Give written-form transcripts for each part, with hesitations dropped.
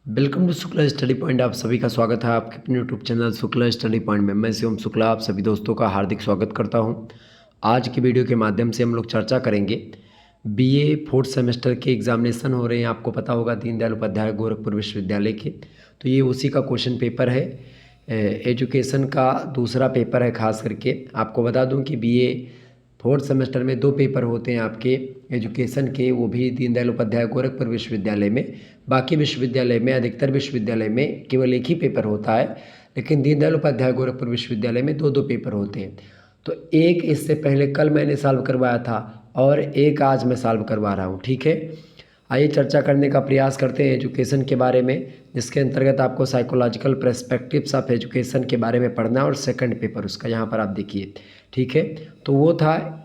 Welcome to Shukla study point. आप सभी का स्वागत है आपके अपने YouTube channel Shukla study point में। मैं शिवम शुक्ला आप सभी दोस्तों का हार्दिक स्वागत करता हूं। आज की वीडियो के माध्यम से हम लोग चर्चा करेंगे बीए फोर्थ सेमेस्टर के एग्जामिनेशन हो रहे हैं। आपको पता होगा दीनदयाल उपाध्याय गोरखपुर विश्वविद्यालय के, तो ये उसी का क्वेश्चन पेपर है। एजुकेशन का दूसरा पेपर है। खास करके आपको बता दूँ कि बीए फोर्थ सेमेस्टर में 2 पेपर होते हैं आपके एजुकेशन के, वो भी दीनदयाल उपाध्याय गोरखपुर विश्वविद्यालय में। बाकी विश्वविद्यालय में, अधिकतर विश्वविद्यालय में केवल एक ही पेपर होता है, लेकिन दीनदयाल उपाध्याय गोरखपुर विश्वविद्यालय में 2-2 पेपर होते हैं। तो एक इससे पहले कल मैंने सॉल्व करवाया था और एक आज मैं सॉल्व करवा रहा हूँ। ठीक है, आइए चर्चा करने का प्रयास करते हैं एजुकेशन के बारे में, जिसके अंतर्गत आपको साइकोलॉजिकल पर्सपेक्टिव्स ऑफ एजुकेशन के बारे में पढ़ना है और सेकंड पेपर उसका यहाँ पर आप देखिए। ठीक है, तो वो था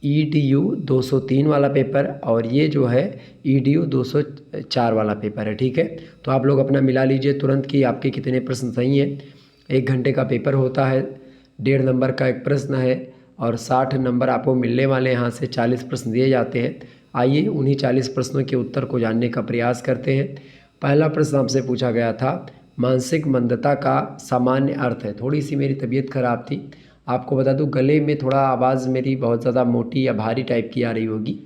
EDU 203 वाला पेपर और ये जो है EDU 204 वाला पेपर है। ठीक है, तो आप लोग अपना मिला लीजिए तुरंत कि आपके कितने प्रश्न सही हैं। 1 घंटे का पेपर होता है, 1.5 नंबर का एक प्रश्न है और 60 नंबर आपको मिलने वाले हैं। यहाँ से 40 प्रश्न दिए जाते हैं। आइए उन्हीं 40 प्रश्नों के उत्तर को जानने का प्रयास करते हैं। पहला प्रश्न आपसे पूछा गया था, मानसिक मंदता का सामान्य अर्थ है। थोड़ी सी मेरी तबीयत खराब थी, आपको बता दूं गले में थोड़ा आवाज़ मेरी बहुत ज़्यादा मोटी या भारी टाइप की आ रही होगी,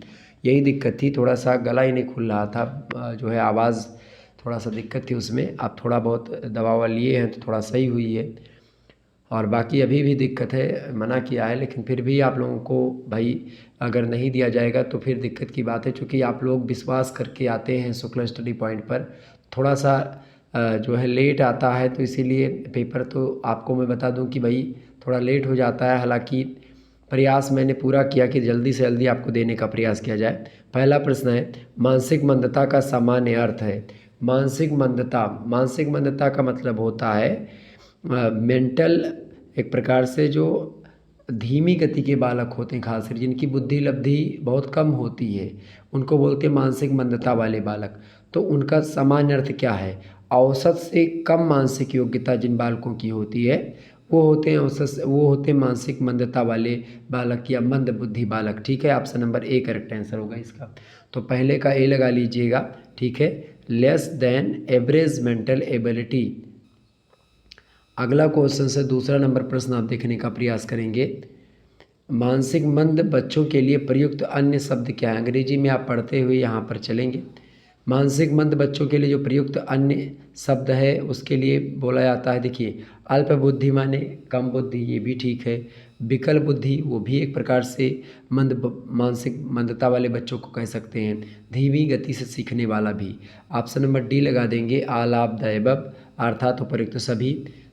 यही दिक्कत थी। थोड़ा सा गला ही नहीं खुल रहा था, जो है आवाज़ थोड़ा सा दिक्कत थी उसमें। अब थोड़ा बहुत दवा ववा लिए हैं तो थोड़ा सही हुई है, और बाकी अभी भी दिक्कत है, मना किया है। लेकिन फिर भी आप लोगों को भाई अगर नहीं दिया जाएगा तो फिर दिक्कत की बात है, चूँकि आप लोग विश्वास करके आते हैं शुक्ला स्टडी पॉइंट पर। थोड़ा सा जो है लेट आता है, तो इसीलिए पेपर तो आपको मैं बता दूं कि भाई थोड़ा लेट हो जाता है। हालांकि प्रयास मैंने पूरा किया कि जल्दी से जल्दी आपको देने का प्रयास किया जाए। पहला प्रश्न है, मानसिक मंदता का सामान्य अर्थ है। मानसिक मंदता, मानसिक मंदता का मतलब होता है मेंटल, एक प्रकार से जो धीमी गति के बालक होते हैं, खासकर जिनकी बुद्धि लब्धि बहुत कम होती है, उनको बोलते हैं मानसिक मंदता वाले बालक। तो उनका सामान्य अर्थ क्या है? औसत से कम मानसिक योग्यता जिन बालकों की होती है वो होते हैं औसत, वो होते हैं मानसिक मंदता वाले बालक या मंद बुद्धि बालक। ठीक है, option number A correct answer होगा इसका। तो पहले का ए लगा लीजिएगा। ठीक है, less than average mental ability. अगला क्वेश्चन से दूसरा नंबर प्रश्न आप देखने का प्रयास करेंगे। मानसिक मंद बच्चों के लिए प्रयुक्त अन्य शब्द क्या है? अंग्रेजी में आप पढ़ते हुए यहाँ पर चलेंगे। मानसिक मंद बच्चों के लिए जो प्रयुक्त अन्य शब्द है उसके लिए बोला जाता है, देखिए, अल्प बुद्धि माने कम बुद्धि, ये भी ठीक है। विकल बुद्धि, वो भी एक प्रकार से मानसिक मंदता वाले बच्चों को कह सकते हैं। धीमी गति से सीखने वाला भी। ऑप्शन नंबर डी लगा देंगे, ऑल ऑफ द अबव, अर्थात उपयुक्त सभी।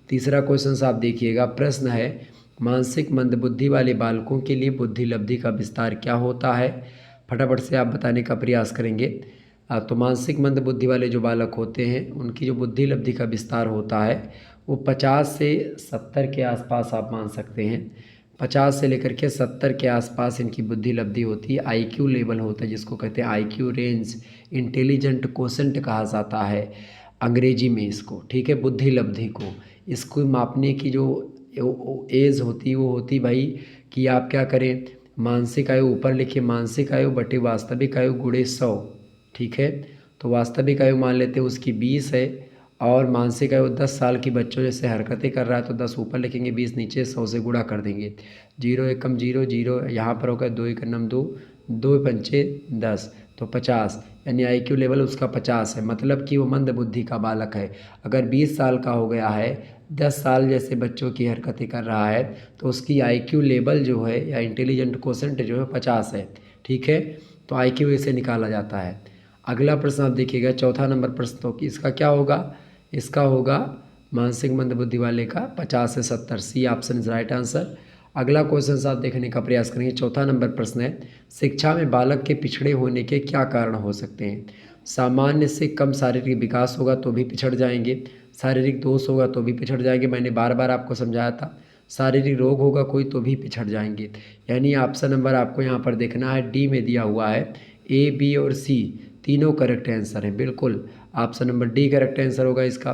तीसरा क्वेश्चन आप देखिएगा, प्रश्न है मानसिक मंदबुद्धि वाले बालकों के लिए बुद्धि लब्धि का विस्तार क्या होता है? फटाफट से आप बताने का प्रयास करेंगे। तो मानसिक मंदबुद्धि वाले जो बालक होते हैं उनकी जो बुद्धि लब्धि का विस्तार होता है वो 50 से 70 के आसपास आप मान सकते हैं। 50 से लेकर के 70 के आसपास इनकी बुद्धि लब्धि होती है। IQ लेवल होता है जिसको कहते हैं IQ रेंज, इंटेलिजेंट कोसेंट कहा जाता है अंग्रेजी में इसको। ठीक है, बुद्धि लब्धि को, इसको मापने की जो एज होती वो होती भाई कि आप क्या करें, मानसिक आयु ऊपर लिखिए, मानसिक आयु बटे वास्तविक आयु गुणे 100। ठीक है, तो वास्तविक आयु मान लेते हैं उसकी 20 है और मानसिक आयु 10 साल की बच्चों जैसे हरकतें कर रहा है तो 10 ऊपर लिखेंगे, 20 नीचे, 100 से गुणा कर देंगे। 0 एकम 0 0, यहाँ पर होगा 2 एक नम 2, 2 पंचे 10, तो 50, यानी IQ लेवल उसका 50 है। मतलब कि वो मंद बुद्धि का बालक है। अगर 20 साल का हो गया है, 10 साल जैसे बच्चों की हरकतें कर रहा है, तो उसकी IQ लेवल जो है या इंटेलिजेंट कोसेंट जो है 50 है। ठीक है, तो IQ इसे निकाला जाता है। अगला प्रश्न आप देखिएगा, चौथा नंबर प्रश्न, तो कि इसका क्या होगा? इसका होगा मानसिक मंदबुद्धि वाले का 50 से 70, C option is right answer. अगला क्वेश्चन आप देखने का प्रयास करेंगे। चौथा नंबर प्रश्न है, शिक्षा में बालक के पिछड़े होने के क्या कारण हो सकते हैं? सामान्य से कम शारीरिक विकास होगा तो भी पिछड़ जाएंगे, शारीरिक दोष होगा तो भी पिछड़ जाएंगे, मैंने बार बार आपको समझाया था। शारीरिक रोग होगा कोई तो भी पिछड़ जाएंगे। यानी ऑप्शन नंबर आपको यहाँ पर देखना है, डी में दिया हुआ है। A, B और C तीनों करेक्ट आंसर है, बिल्कुल option number D correct answer होगा इसका।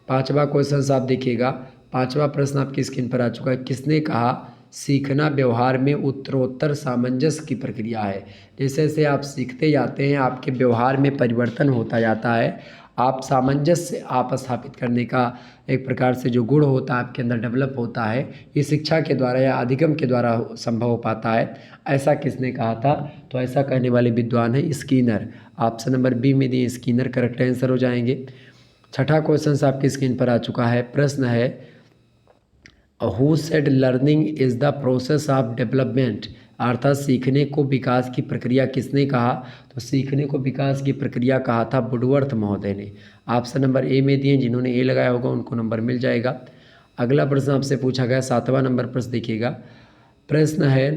पांचवा क्वेश्चन आप देखिएगा, पांचवा प्रश्न आपकी स्क्रीन पर आ चुका है। किसने कहा सीखना व्यवहार में उत्तरोत्तर सामंजस्य की प्रक्रिया है? जैसे जैसे आप सीखते जाते हैं आपके व्यवहार में परिवर्तन होता जाता है, आप सामंजस्य आप स्थापित करने का एक प्रकार से जो गुण होता है आपके अंदर डेवलप होता है, ये शिक्षा के द्वारा या अधिगम के द्वारा संभव हो पाता है। ऐसा किसने कहा था? तो ऐसा कहने वाले विद्वान है स्किनर। ऑप्शन नंबर बी में दिए स्किनर करेक्ट आंसर हो जाएंगे। छठा क्वेश्चन आपकी स्क्रीन पर आ चुका है। प्रश्न है who said learning is the process of development, अर्थात सीखने को विकास की प्रक्रिया किसने कहा? तो सीखने को विकास की प्रक्रिया कहा था वुडवर्थ महोदय ने। ऑप्शन नंबर ए में दिए, जिन्होंने ए लगाया होगा उनको नंबर मिल जाएगा। अगला प्रश्न आपसे पूछा गया 7वां नंबर प्रश्न देखिएगा। प्रश्न है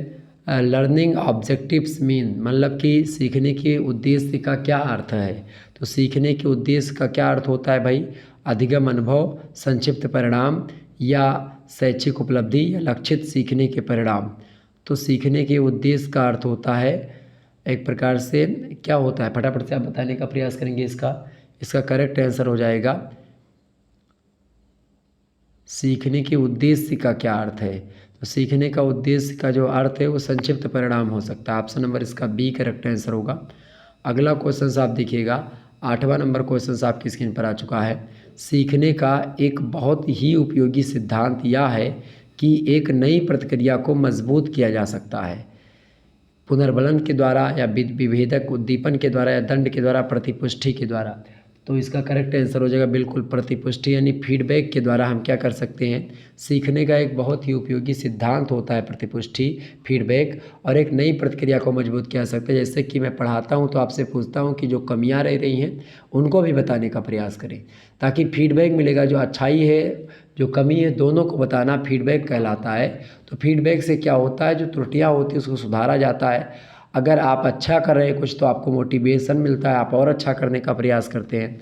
लर्निंग ऑब्जेक्टिव्स मीन, मतलब कि सीखने के उद्देश्य का क्या अर्थ है? तो सीखने के उद्देश्य का क्या अर्थ होता है भाई? अधिगम अनुभव, संक्षिप्त परिणाम या शैक्षिक उपलब्धि या लक्षित सीखने के परिणाम। तो सीखने के उद्देश्य का अर्थ होता है एक प्रकार से क्या होता है, फटाफट से आप बताने का प्रयास करेंगे। इसका करेक्ट आंसर हो जाएगा सीखने के उद्देश्य का क्या अर्थ है? तो सीखने का उद्देश्य का जो अर्थ है वो संक्षिप्त परिणाम हो सकता है। ऑप्शन नंबर इसका बी करेक्ट आंसर होगा। अगला क्वेश्चन आप देखिएगा, 8वां नंबर क्वेश्चन आपकी स्क्रीन पर आ चुका है। सीखने का एक बहुत ही उपयोगी सिद्धांत यह है कि एक नई प्रतिक्रिया को मजबूत किया जा सकता है पुनर्बलन के द्वारा या विभेदक उद्दीपन के द्वारा या दंड के द्वारा, प्रतिपुष्टि के द्वारा। तो इसका करेक्ट आंसर हो जाएगा बिल्कुल प्रतिपुष्टि, यानी फीडबैक के द्वारा हम क्या कर सकते हैं? सीखने का एक बहुत ही उपयोगी सिद्धांत होता है प्रतिपुष्टि, फीडबैक, और एक नई प्रतिक्रिया को मजबूत किया जा सकता है। जैसे कि मैं पढ़ाता हूं तो आपसे पूछता हूं कि जो कमियां रह रही हैं उनको भी बताने का प्रयास करें, ताकि फीडबैक मिलेगा। जो अच्छाई है जो कमी है दोनों को बताना फीडबैक कहलाता है। तो फीडबैक से क्या होता है, जो त्रुटियाँ होती हैं उसको सुधारा जाता है। अगर आप अच्छा कर रहे हैं कुछ तो आपको मोटिवेशन मिलता है, आप और अच्छा करने का प्रयास करते हैं।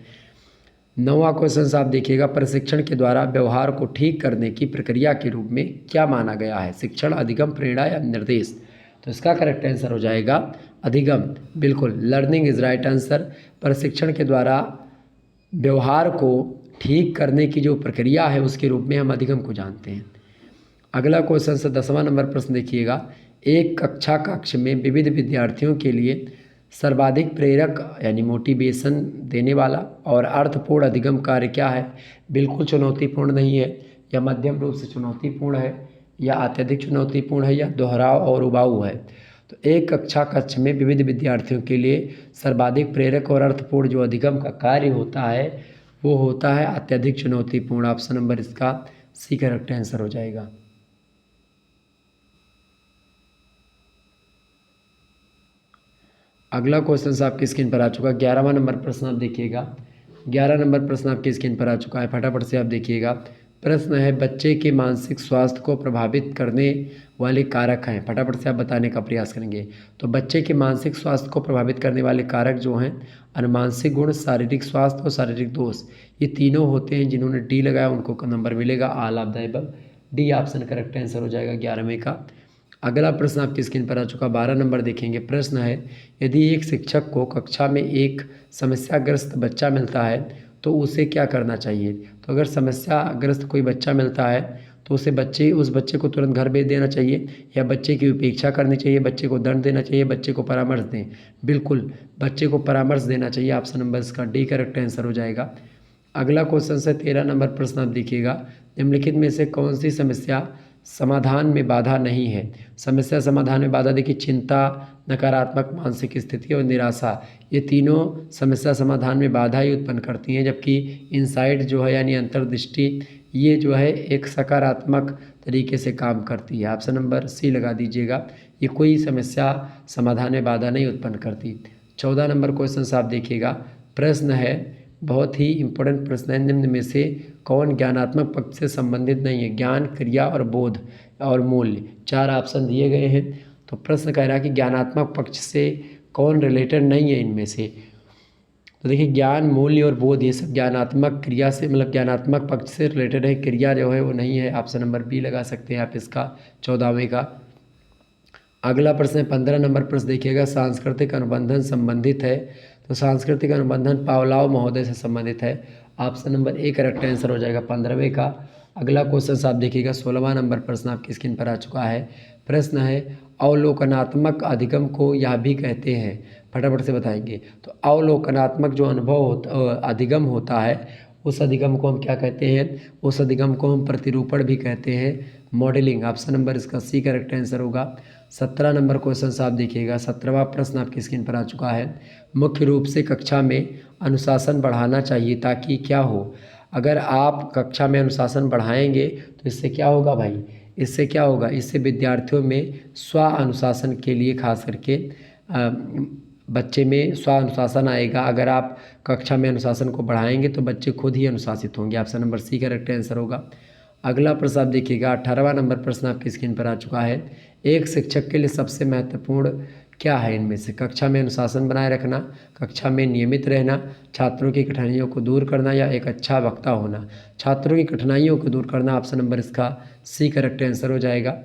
9वां क्वेश्चन आप देखिएगा, प्रशिक्षण के द्वारा व्यवहार को ठीक करने की प्रक्रिया के रूप में क्या माना गया है? शिक्षण, अधिगम, प्रेरणा या निर्देश? तो इसका करेक्ट आंसर हो जाएगा अधिगम, बिल्कुल लर्निंग इज राइट आंसर। प्रशिक्षण के द्वारा व्यवहार को ठीक करने की जो प्रक्रिया है उसके रूप में हम अधिगम को जानते हैं। अगला क्वेश्चन 10वां नंबर प्रश्न देखिएगा, एक कक्षा कक्ष में विविध विद्यार्थियों के लिए सर्वाधिक प्रेरक यानी मोटिवेशन देने वाला और अर्थपूर्ण अधिगम कार्य क्या है? बिल्कुल चुनौतीपूर्ण नहीं है, या मध्यम रूप से चुनौतीपूर्ण है, या अत्यधिक चुनौतीपूर्ण है, या दोहराव और उबाऊ है। तो एक कक्षा कक्ष में विविध विद्यार्थियों के लिए सर्वाधिक प्रेरक और अर्थपूर्ण जो अधिगम का कार्य होता है वो होता है अत्यधिक चुनौतीपूर्ण। ऑप्शन नंबर इसका सी करेक्ट आंसर हो जाएगा। अगला क्वेश्चन आपकी स्क्रीन पर आ चुका है, 11वां नंबर प्रश्न आप देखिएगा। 11 नंबर प्रश्न आपकी स्क्रीन पर आ चुका है, फटाफट से आप देखिएगा। प्रश्न है बच्चे के मानसिक स्वास्थ्य को प्रभावित करने वाले कारक हैं, फटाफट से आप बताने का प्रयास करेंगे। तो बच्चे के मानसिक स्वास्थ्य को प्रभावित करने वाले कारक जो हैं अनुमानसिक गुण, शारीरिक स्वास्थ्य और शारीरिक दोष, ये तीनों होते हैं। जिन्होंने डी लगाया उनको नंबर मिलेगा all of the above. D option correct answer हो जाएगा 11वें का। अगला प्रश्न आपकी स्क्रीन पर आ चुका 12 नंबर देखेंगे। प्रश्न है यदि एक शिक्षक को कक्षा में एक समस्याग्रस्त बच्चा मिलता है तो उसे क्या करना चाहिए? तो अगर समस्याग्रस्त कोई बच्चा मिलता है तो उस बच्चे को तुरंत घर भेज देना चाहिए, या बच्चे की उपेक्षा करनी चाहिए, बच्चे को दंड देना चाहिए, बच्चे को परामर्श दें? बिल्कुल बच्चे को परामर्श देना चाहिए। ऑप्शन नंबर इसका डी करेक्ट आंसर हो जाएगा। अगला क्वेश्चन से 13 नंबर प्रश्न आप देखिएगा, निम्नलिखित में से कौन सी समस्या समाधान में बाधा नहीं है? समस्या समाधान में बाधा देखिए, चिंता, नकारात्मक मानसिक स्थिति और निराशा, ये तीनों समस्या समाधान में बाधा ही उत्पन्न करती हैं। जबकि इनसाइट जो है यानी अंतर्दृष्टि, ये जो है एक सकारात्मक तरीके से काम करती है। ऑप्शन नंबर सी लगा दीजिएगा, ये कोई समस्या समाधान में बाधा नहीं उत्पन्न करती। 14 नंबर क्वेश्चन आप देखिएगा। प्रश्न है बहुत ही इंपॉर्टेंट प्रश्न है, निम्न में से कौन ज्ञानात्मक पक्ष से संबंधित नहीं है? ज्ञान, क्रिया और बोध और मूल्य, 4 ऑप्शन दिए गए हैं। तो प्रश्न कह रहा है कि ज्ञानात्मक पक्ष से कौन रिलेटेड नहीं है इनमें से? तो देखिए ज्ञान, मूल्य और बोध ये सब ज्ञानात्मक क्रिया से मतलब ज्ञानात्मक पक्ष से रिलेटेड है, क्रिया जो है वो नहीं है। ऑप्शन नंबर बी लगा सकते हैं आप इसका 14वें का। अगला प्रश्न है 15 नंबर प्रश्न देखिएगा, सांस्कृतिक अनुबंधन संबंधित है? तो सांस्कृतिक अनुबंधन पावलाव महोदय से संबंधित है। Option number A correct answer हो जाएगा 15वें का। अगला क्वेश्चन आप देखिएगा 16वां नंबर प्रश्न आपकी स्क्रीन पर आ चुका है। प्रश्न है अवलोकनात्मक अधिगम को यह भी कहते हैं, फटाफट से बताएंगे। तो अवलोकनात्मक जो अधिगम होता है, उस अधिगम को हम क्या कहते हैं? उस अधिगम को हम प्रतिरूपण भी कहते हैं, मॉडलिंग। ऑप्शन नंबर इसका सी करेक्ट आंसर होगा। 17 नंबर क्वेश्चन आप देखिएगा। 17वां प्रश्न आपकी स्क्रीन पर आ चुका है। मुख्य रूप से कक्षा में अनुशासन बढ़ाना चाहिए ताकि क्या हो? अगर आप कक्षा में अनुशासन बढ़ाएंगे तो इससे क्या होगा भाई? इससे क्या होगा? इससे विद्यार्थियों में स्व अनुशासन के लिए खास करके बच्चे में स्व अनुशासन आएगा। अगर आप कक्षा में अनुशासन को बढ़ाएंगे तो बच्चे खुद ही अनुशासित होंगे। Option number C correct answer होगा। अगला प्रश्न आप देखिएगा। 18वां नंबर प्रश्न आपकी स्क्रीन पर आ चुका है। एक शिक्षक के लिए सबसे महत्वपूर्ण क्या है इनमें से? कक्षा में अनुशासन बनाए रखना, कक्षा में नियमित रहना, छात्रों की कठिनाइयों को दूर करना या एक अच्छा वक्ता होना? छात्रों की कठिनाइयों को दूर करना। ऑप्शन नंबर इसका सी करेक्ट आंसर हो जाएगा।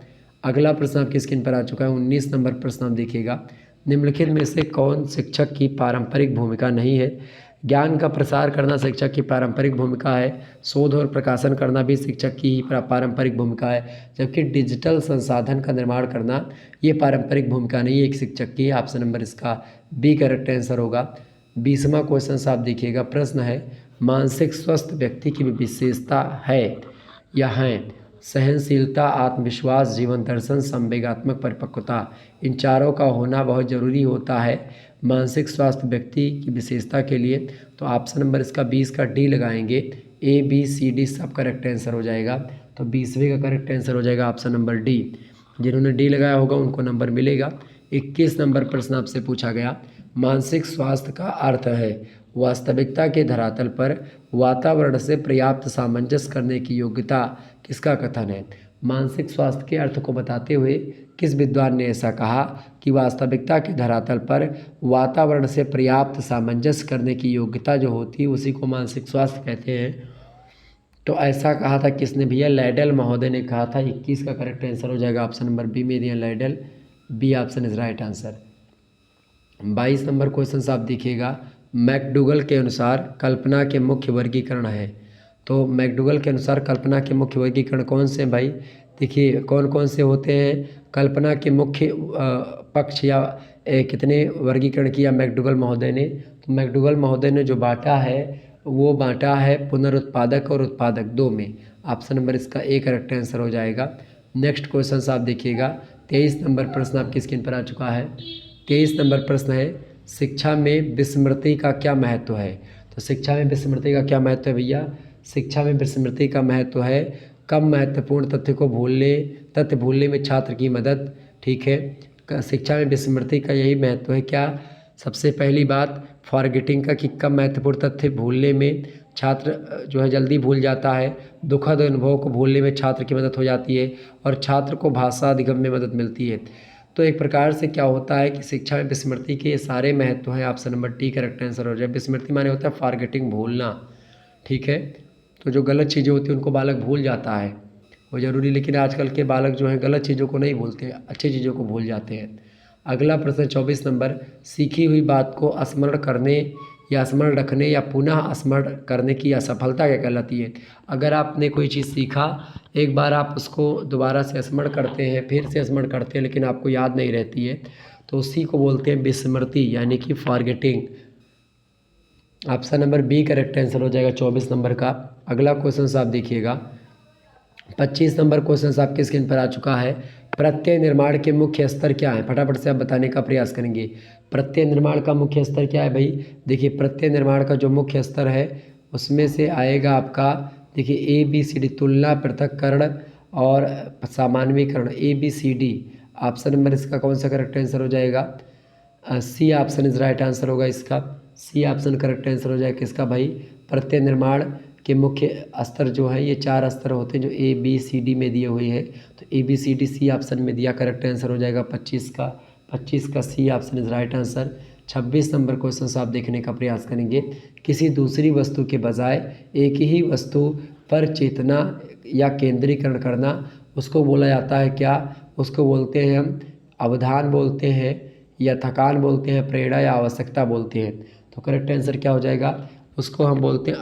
अगला प्रश्न आपकी स्क्रीन पर आ चुका है। 19 नंबर प्रश्न आप देखिएगा। निम्नलिखित में से कौन शिक्षक की पारंपरिक भूमिका नहीं है? ज्ञान का प्रसार करना शिक्षक की पारंपरिक भूमिका है। शोध और प्रकाशन करना भी शिक्षक की ही पारंपरिक भूमिका है। जबकि डिजिटल संसाधन का निर्माण करना ये पारंपरिक भूमिका नहीं है एक शिक्षक की। ऑप्शन नंबर इसका बी करेक्ट आंसर होगा। 20वां क्वेश्चन आप देखिएगा। प्रश्न है, मानसिक स्वस्थ व्यक्ति की विशेषता है या हैं? सहनशीलता, आत्मविश्वास, जीवन दर्शन, संवेगात्मक परिपक्वता। इन चारों का होना बहुत ज़रूरी होता है मानसिक स्वास्थ्य व्यक्ति की विशेषता के लिए। तो ऑप्शन नंबर इसका 20 का डी लगाएंगे। ए बी सी डी सब करेक्ट आंसर हो जाएगा। तो 20वें का करेक्ट आंसर हो जाएगा ऑप्शन नंबर डी। जिन्होंने डी लगाया होगा उनको नंबर मिलेगा। 21 नंबर प्रश्न आपसे पूछा गया। मानसिक स्वास्थ्य का अर्थ है वास्तविकता के धरातल पर वातावरण से पर्याप्त सामंजस्य करने की योग्यता। किसका कथन है? मानसिक स्वास्थ्य के अर्थ को बताते हुए किस विद्वान ने ऐसा कहा कि वास्तविकता के धरातल पर वातावरण से पर्याप्त सामंजस्य करने की योग्यता जो होती है उसी को मानसिक स्वास्थ्य कहते हैं। तो ऐसा कहा था किसने भैया? लैडल महोदय ने कहा था। 21 का करेक्ट आंसर हो जाएगा ऑप्शन नंबर बी में दिया ladle. B option is right answer. 22 number question आप देखिएगा। मैकडूगल के अनुसार कल्पना के मुख्य वर्गीकरण है। तो मैकडूगल के अनुसार कल्पना के मुख्य वर्गीकरण कौन से हैं भाई? देखिए कौन कौन से होते हैं कल्पना के मुख्य पक्ष या कितने वर्गीकरण किया मैकडूगल महोदय ने? तो मैकडूगल महोदय ने जो बांटा है वो बांटा है पुनरुत्पादक और उत्पादक दो में। ऑप्शन नंबर इसका ए करेक्ट आंसर हो जाएगा। नेक्स्ट क्वेश्चन आप देखिएगा। 23 नंबर प्रश्न आपकी स्क्रीन पर आ चुका है। 23 नंबर प्रश्न है, शिक्षा में विस्मृति का क्या महत्व है? तो शिक्षा में विस्मृति का क्या महत्व है भैया? शिक्षा में विस्मृति का महत्व है कम महत्वपूर्ण तथ्य भूलने में छात्र की मदद। ठीक है, शिक्षा में विस्मृति का यही महत्व है। क्या? सबसे पहली बात फॉरगेटिंग का कि कम महत्वपूर्ण तथ्य भूलने में छात्र जो है जल्दी भूल जाता है। दुखद अनुभव को भूलने में छात्र की मदद हो जाती है और छात्र को भाषा अधिगम में मदद मिलती है। तो एक प्रकार से क्या होता है कि शिक्षा में विस्मृति के सारे महत्व हैं। Option number T correct answer हो जाए। विस्मृति माने होता है फॉरगेटिंग, भूलना। ठीक है, तो जो गलत चीज़ें होती हैं उनको बालक भूल जाता है वो ज़रूरी, लेकिन आजकल के बालक जो हैं गलत चीज़ों को नहीं भूलते, अच्छी चीज़ों को भूल जाते हैं। अगला प्रश्न 24 नंबर, सीखी हुई बात को स्मरण करने या स्मरण रखने या पुनः स्मरण करने की असफलता क्या कहलाती है? अगर आपने कोई चीज़ सीखा, एक बार आप उसको दोबारा से स्मरण करते हैं, फिर से स्मरण करते हैं, लेकिन आपको याद नहीं रहती है, तो उसी को बोलते हैं विस्मृति यानी कि forgetting. Option number B correct answer हो जाएगा 24 नंबर का। अगला क्वेश्चन आप देखिएगा। 25 नंबर क्वेश्चन आपके स्क्रीन पर आ चुका है। प्रत्यय निर्माण के मुख्य स्तर क्या है? फटाफट से आप बताने का प्रयास करेंगे। प्रत्यय निर्माण का मुख्य स्तर क्या है भाई? देखिए प्रत्यय निर्माण का जो मुख्य स्तर है उसमें से आएगा आपका, देखिए ABCD तुलना, पृथक्करण और सामान्यीकरण, ABCD। ऑप्शन नंबर इसका कौन सा करेक्ट आंसर हो जाएगा? C option is right answer होगा इसका। सी ऑप्शन करेक्ट आंसर हो जाएगा किसका भाई? प्रत्यय निर्माण के मुख्य स्तर जो है ये 4 स्तर होते हैं जो ABCD में दिए हुए हैं। तो ABCD सी ऑप्शन में दिया, करेक्ट आंसर हो जाएगा 25 का C option is right answer. 26 number question आप देखने का प्रयास करेंगे। किसी दूसरी वस्तु के बजाय एक ही वस्तु पर चेतना या केंद्रीकरण करना उसको बोला जाता है क्या? उसको बोलते हैं हम अवधान बोलते हैं या थकान बोलते हैं, प्रेरणा या आवश्यकता बोलते हैं। तो करेक्ट आंसर क्या हो जाएगा? उसको हम बोलते हैं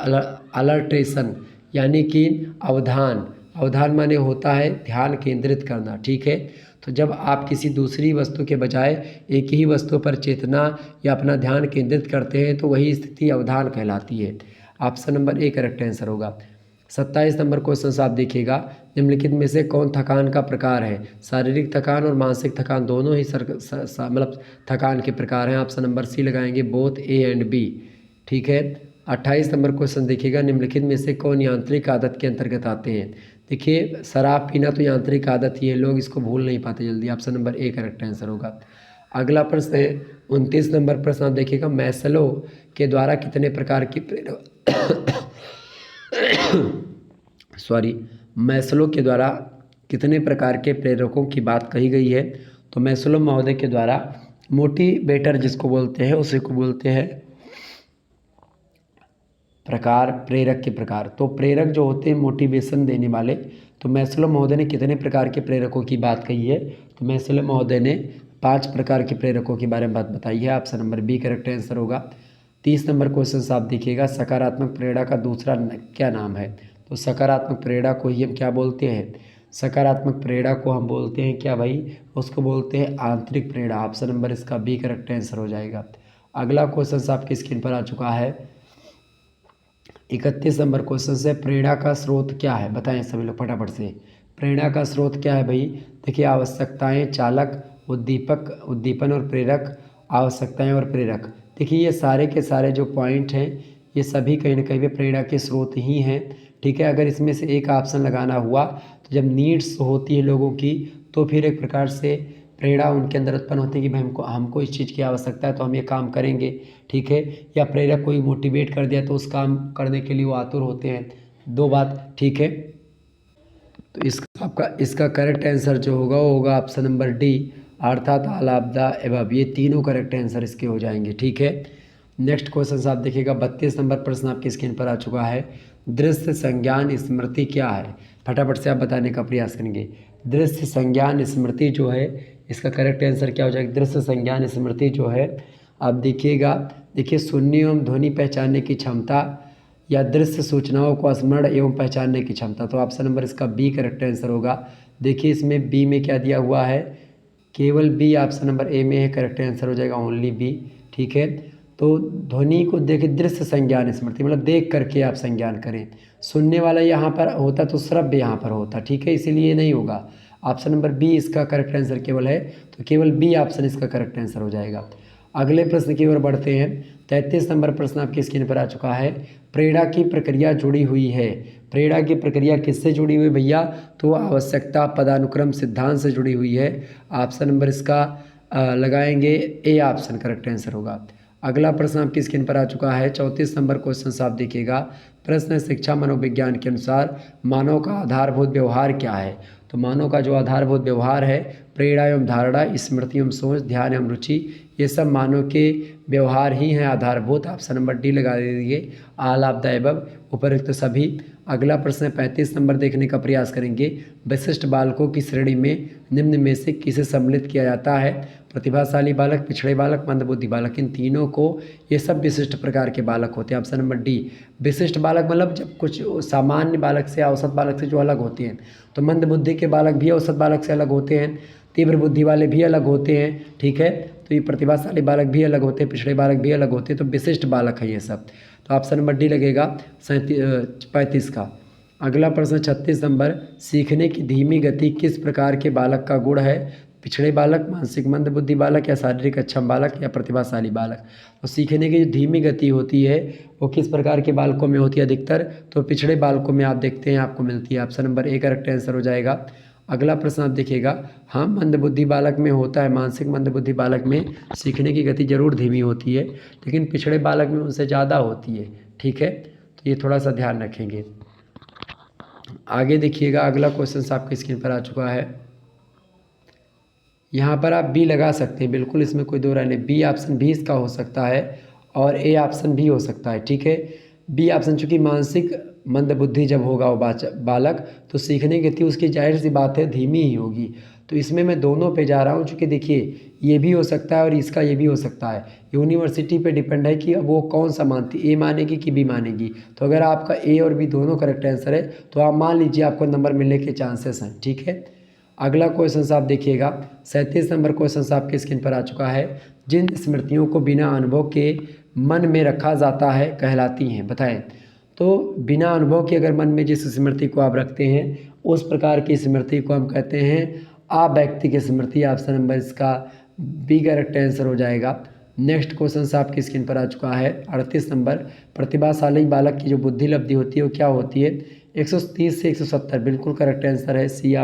अलर्ट्रेशन यानी कि अवधान। अवधान माने होता है ध्यान केंद्रित करना, ठीक है। तो जब आप किसी दूसरी वस्तु के बजाय एक ही वस्तु पर चेतना या अपना ध्यान केंद्रित करते हैं तो वही स्थिति अवधान कहलाती है। Option number A correct answer होगा। 27 नंबर क्वेश्चन आप देखिएगा, निम्नलिखित में से कौन थकान का प्रकार है? शारीरिक थकान और मानसिक थकान दोनों ही मतलब थकान के प्रकार हैं। ऑप्शन नंबर सी लगाएंगे, बोथ ए एंड बी, ठीक है। 28 नंबर क्वेश्चन देखिएगा, निम्नलिखित में से कौन यांत्रिक आदत के अंतर्गत आते हैं? देखिए शराब पीना तो यांत्रिक आदत ही है, लोग इसको भूल नहीं पाते जल्दी। Option number A correct answer होगा। अगला प्रश्न है 29 नंबर प्रश्न आप देखिएगा, मैस्लो के द्वारा कितने प्रकार की मैस्लो के द्वारा कितने प्रकार के प्रेरकों की बात कही गई है? तो मैस्लो महोदय के द्वारा मोटिवेटर जिसको बोलते हैं उसी को बोलते हैं प्रकार, प्रेरक के प्रकार। तो प्रेरक जो होते हैं मोटिवेशन देने वाले, तो मैस्लो महोदय ने कितने प्रकार के प्रेरकों की बात कही है? तो मैस्लो महोदय ने 5 प्रकार के प्रेरकों के बारे में बात बताई है। Option number B correct answer होगा। 30 नंबर क्वेश्चन आप देखिएगा, सकारात्मक प्रेरणा का दूसरा क्या नाम है? तो सकारात्मक प्रेरणा को ही हम क्या बोलते हैं? सकारात्मक प्रेरणा को हम बोलते हैं क्या भाई? उसको बोलते हैं आंतरिक प्रेरणा। ऑप्शन नंबर इसका बी करेक्ट आंसर हो जाएगा। अगला क्वेश्चन आपकी स्क्रीन पर आ चुका है, 31 नंबर क्वेश्चन से, प्रेरणा का स्रोत क्या है? बताएं सभी लोग फटाफट से, प्रेरणा का स्रोत क्या है भाई? देखिए आवश्यकताएं, चालक, उद्दीपक, उद्दीपन और प्रेरक, आवश्यकताएं और प्रेरक। देखिए ये सारे के सारे जो पॉइंट हैं ये सभी कहीं ना कहीं पे प्रेरणा के स्रोत ही हैं, ठीक है। अगर इसमें से एक ऑप्शन लगाना हुआ तो जब नीड्स होती है लोगों की तो फिर एक प्रकार से प्रेरणा उनके अंदर उत्पन्न होती है कि भाई हमको इस चीज़ की आवश्यकता है तो हम ये काम करेंगे, ठीक है। या प्रेरक कोई मोटिवेट कर दिया तो उस काम करने के लिए वो आतुर होते हैं, दो बात, ठीक है। तो इसका करेक्ट आंसर जो होगा वो होगा ऑप्शन नंबर डी, अर्थात ऑल ऑफ द अबव। ये तीनों करेक्ट आंसर इसके हो जाएंगे, ठीक है। नेक्स्ट क्वेश्चन आप देखिएगा, 32 नंबर प्रश्न आपकी स्क्रीन पर आ चुका है, दृश्य संज्ञान स्मृति क्या है? फटाफट से आप बताने का प्रयास करेंगे। दृश्य संज्ञान स्मृति जो है इसका करेक्ट आंसर क्या हो जाएगा? दृश्य संज्ञान स्मृति जो है आप देखिएगा, देखिए सुनने एवं ध्वनि पहचानने की क्षमता या दृश्य सूचनाओं को स्मरण एवं पहचानने की क्षमता। तो ऑप्शन नंबर इसका बी करेक्ट आंसर होगा। देखिए इसमें बी में क्या दिया हुआ है? केवल बी ऑप्शन नंबर ए में है, करेक्ट आंसर हो जाएगा ओनली बी, ठीक है। तो ध्वनि को देखिए दृश्य संज्ञान स्मृति मतलब देख करके आप संज्ञान करें, सुनने वाला यहाँ पर होता तो श्रव्य यहाँ पर होता, ठीक है, इसीलिए नहीं होगा। ऑप्शन नंबर बी इसका करेक्ट आंसर केवल है, तो केवल बी ऑप्शन इसका करेक्ट आंसर हो जाएगा। अगले प्रश्न की ओर बढ़ते हैं, 33 नंबर प्रश्न आपकी स्क्रीन पर आ चुका है, प्रेरणा की प्रक्रिया जुड़ी हुई है। प्रेरणा की प्रक्रिया किससे जुड़ी हुई भैया? तो आवश्यकता पदानुक्रम सिद्धांत से जुड़ी हुई है। ऑप्शन नंबर इसका लगाएंगे ए ऑप्शन करेक्ट आंसर होगा। अगला प्रश्न आपकी स्क्रीन पर आ चुका है, 34 नंबर क्वेश्चन आप देखिएगा, प्रश्न शिक्षा मनोविज्ञान के अनुसार मानव का आधारभूत व्यवहार क्या है? तो मानव का जो आधारभूत व्यवहार है प्रेरणा एवं धारणा, स्मृति एवं सोच, ध्यान एवं रुचि, ये सब मानव के व्यवहार ही हैं आधारभूत। ऑप्शन नंबर डी लगा दीजिए, ऑल ऑफ द अबव, उपरोक्त सभी। अगला प्रश्न 35 नंबर देखने का प्रयास करेंगे, विशिष्ट बालकों की श्रेणी में निम्न में से किसे सम्मिलित किया जाता है? प्रतिभाशाली बालक, पिछड़े बालक, मंदबुद्धि बालक, इन तीनों को, ये सब विशिष्ट प्रकार के बालक होते हैं। ऑप्शन नंबर डी, विशिष्ट बालक मतलब जब कुछ सामान्य बालक से, औसत बालक से जो अलग होते हैं, तो मंदबुद्धि के बालक भी औसत बालक से अलग होते हैं, तीव्र बुद्धि वाले भी अलग होते हैं, ठीक है। तो ये प्रतिभाशाली बालक भी अलग होते हैं, पिछड़े बालक भी अलग होते हैं, तो विशिष्ट बालक है ये सब। तो ऑप्शन नंबर डी लगेगा 35 का। अगला प्रश्न 36 नंबर, सीखने की धीमी गति किस प्रकार के बालक का गुण है? पिछड़े बालक, मानसिक मंद बुद्धि बालक, या शारीरिक अक्षम बालक, या प्रतिभाशाली बालक। तो सीखने की जो धीमी गति होती है वो किस प्रकार के बालकों में होती है अधिकतर? तो पिछड़े बालकों में आप देखते हैं आपको मिलती है। Option number A correct answer हो जाएगा। अगला प्रश्न आप देखिएगा, हाँ मंदबुद्धि बालक में होता है, मानसिक मंदबुद्धि बालक में सीखने की गति जरूर धीमी होती है, लेकिन पिछड़े बालक में उनसे ज़्यादा होती है, ठीक है। तो ये थोड़ा सा ध्यान रखेंगे। आगे देखिएगा, अगला क्वेश्चन आपकी स्क्रीन पर आ चुका है, यहाँ पर आप बी लगा सकते हैं, बिल्कुल इसमें कोई दो राय नहीं, बी ऑप्शन भी इसका हो सकता है और ए ऑप्शन भी हो सकता है, ठीक है। बी ऑप्शन चूँकि मानसिक मंदबुद्धि जब होगा वो बालक, तो सीखने की गति उसकी जाहिर सी बात है धीमी ही होगी। तो इसमें मैं दोनों पे जा रहा हूँ, चूँकि देखिए ये भी हो सकता है और इसका ये भी हो सकता है। यूनिवर्सिटी पे डिपेंड है कि अब वो कौन सा मानती, ए मानेगी कि बी मानेगी। तो अगर आपका ए और बी दोनों करेक्ट आंसर है तो आप मान लीजिए आपको नंबर मिलने के चांसेस हैं, ठीक है। अगला क्वेश्चन आप देखिएगा, 37 नंबर क्वेश्चन आपके स्क्रीन पर आ चुका है। जिन स्मृतियों को बिना अनुभव के मन में रखा जाता है कहलाती हैं, बताएं। तो बिना अनुभव के अगर मन में जिस स्मृति को आप रखते हैं उस प्रकार की स्मृति को हम कहते हैं अव्यक्तिक स्मृति। ऑप्शन नंबर इसका बी करेक्ट आंसर हो जाएगा। नेक्स्ट क्वेश्चन आपकी स्क्रीन पर आ चुका है 38 नंबर। प्रतिभाशाली बालक की जो बुद्धि लब्धि होती है वो क्या होती है? 130 से 170 बिल्कुल करेक्ट आंसर है, C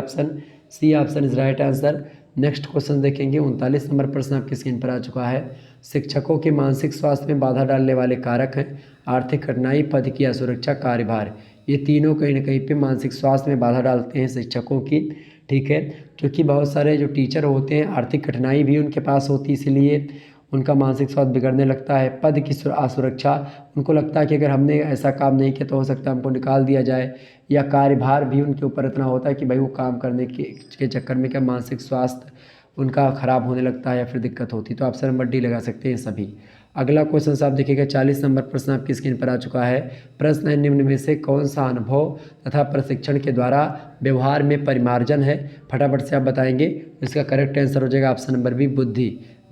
option is right answer. Next question देखेंगे 39 नंबर प्रश्न आपकी स्क्रीन पर आ चुका है। शिक्षकों के मानसिक स्वास्थ्य में बाधा डालने वाले कारक हैं आर्थिक कठिनाई, पद की असुरक्षा, कार्यभार। ये तीनों कहीं ना कहीं पे मानसिक स्वास्थ्य में बाधा डालते हैं शिक्षकों की, ठीक है। क्योंकि बहुत सारे जो टीचर होते हैं आर्थिक कठिनाई भी उनके पास होती, इसलिए उनका मानसिक स्वास्थ्य बिगड़ने लगता है। पद की असुरक्षा, उनको लगता है कि अगर हमने ऐसा काम नहीं किया तो हो सकता है हमको निकाल दिया जाए। या कार्यभार भी उनके ऊपर इतना होता है कि भाई वो काम करने के चक्कर में क्या मानसिक स्वास्थ्य उनका ख़राब होने लगता है या फिर दिक्कत होती है। तो ऑप्शन नंबर डी लगा सकते हैं सभी। अगला क्वेश्चन आप देखिएगा 40 नंबर प्रश्न आपकी स्क्रीन पर आ चुका है। प्रश्न है, निम्न में से कौन सा अनुभव तथा प्रशिक्षण के द्वारा व्यवहार में परिमार्जन है? फटाफट से आप बताएंगे। इसका करेक्ट आंसर हो जाएगा ऑप्शन नंबर बी,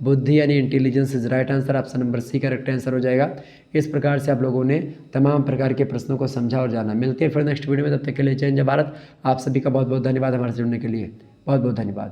बुद्धि यानी intelligence is right answer. Option number C correct answer हो जाएगा। इस प्रकार से आप लोगों ने तमाम प्रकार के प्रश्नों को समझा और जाना। मिलते हैं फिर नेक्स्ट वीडियो में, तब तक के लिए जय हिंद जय भारत। आप सभी का बहुत बहुत धन्यवाद हमारे से जुड़ने के लिए, बहुत बहुत धन्यवाद।